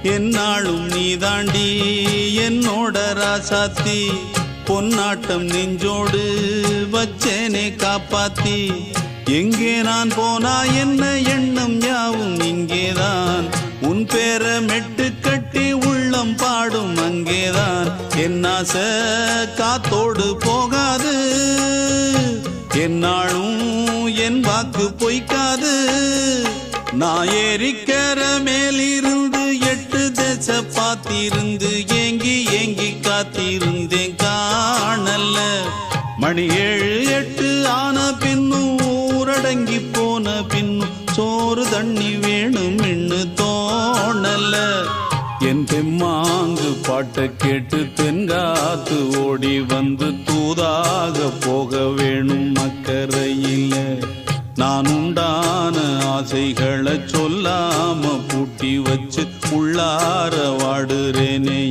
என்னாலும் நீ தாண்டி என்னோட ராசாத்தி பொன்னாட்டம் நெஞ்சோடு வச்சேனே காப்பாத்தி எங்கே நான் போனா என்ன எண்ணம் யாவும் இங்கேதான் உன் பேர மெட்டு கட்டி உள்ளம் பாடும் அங்கேதான் என் ஆசை காத்தோடு போகாது என்னாலும் என் வாக்கு பொய்க்காது நான் ஏறிக்கிற மேலிருந்து 8 தேச பார்த்திருந்து ஏங்கி ஏங்கி காத்திருந்தேன் காணல மணி 7 8 ஆன பின்னும் ஊரடங்கி போன பின்னும் சோறு தண்ணி வேணும் இன்னு தோணல என் தெம்மாங்கு பாட்டை கேட்டு தென்காத்து ஓடி வந்து தூதாக போக வேணும் அக்கறையில நான் உண்டான ஆசைகளை சொல்லாம பூட்டி வச்சு உள்ளார வாடுறேனே